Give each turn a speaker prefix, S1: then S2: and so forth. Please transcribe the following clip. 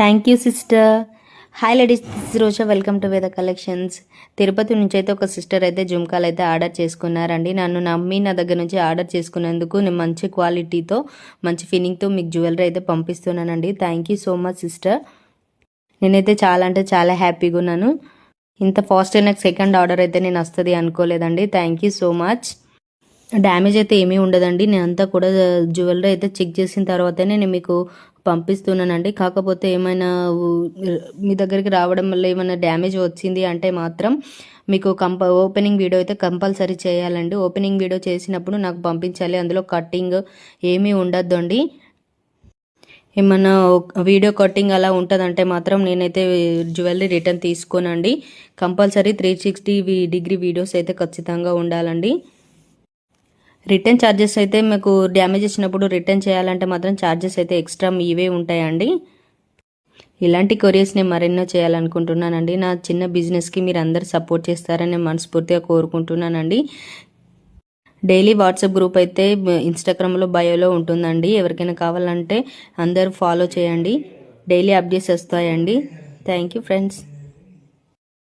S1: Thank you sister. Hi ladies, this Roja, welcome to వేద collections. Tirupati నుంచి అయితే ఒక సిస్టర్ అయితే జుమ్కాలు అయితే ఆర్డర్ చేసుకున్నారండి. నన్ను నమ్మి నా దగ్గర నుంచి ఆర్డర్ చేసుకున్నందుకు నేను మంచి క్వాలిటీతో మంచి ఫినింగ్తో మీకు జ్యువెలరీ అయితే పంపిస్తున్నానండి. Thank you so much sister. నేనైతే చాలా అంటే చాలా హ్యాపీగా ఉన్నాను. ఇంత ఫాస్ట్గా నాకు సెకండ్ ఆర్డర్ అయితే నేను వస్తుంది అనుకోలేదండి. Thank you so much. Damage అయితే ఏమీ ఉండదండి. నేనంతా కూడా జ్యువెలరీ అయితే చెక్ చేసిన తర్వాతనే నేను మీకు పంపిస్తున్నానండి. కాకపోతే ఏమైనా మీ దగ్గరికి రావడం వల్ల ఏమైనా డ్యామేజ్ వచ్చింది అంటే మాత్రం మీకు ఓపెనింగ్ వీడియో అయితే కంపల్సరీ చేయాలండి. ఓపెనింగ్ వీడియో చేసినప్పుడు నాకు పంపించాలి. అందులో కట్టింగ్ ఏమీ ఉండద్దు అండి. ఏమన్నా వీడియో కట్టింగ్ అలా ఉంటుందంటే మాత్రం నేనైతే జ్యువెలరీ రిటర్న్ తీసుకోనండి. కంపల్సరీ 360 డిగ్రీ వీడియోస్ అయితే ఖచ్చితంగా ఉండాలండి. రిటర్న్ ఛార్జెస్ అయితే మీకు డ్యామేజ్ ఇచ్చినప్పుడు రిటర్న్ చేయాలంటే మాత్రం ఛార్జెస్ అయితే ఎక్స్ట్రా ఇవే ఉంటాయండి. ఇలాంటి కొరియర్స్ నేను మరెన్నో చేయాలనుకుంటున్నానండి. నా చిన్న బిజినెస్కి మీరు అందరు సపోర్ట్ చేస్తారని నేను మనస్ఫూర్తిగా కోరుకుంటున్నానండి. డైలీ వాట్సాప్ గ్రూప్ అయితే ఇన్స్టాగ్రామ్లో బయోలో ఉంటుందండి. ఎవరికైనా కావాలంటే అందరూ ఫాలో చేయండి. డైలీ అప్డేట్స్ వస్తాయండి. Thank you friends.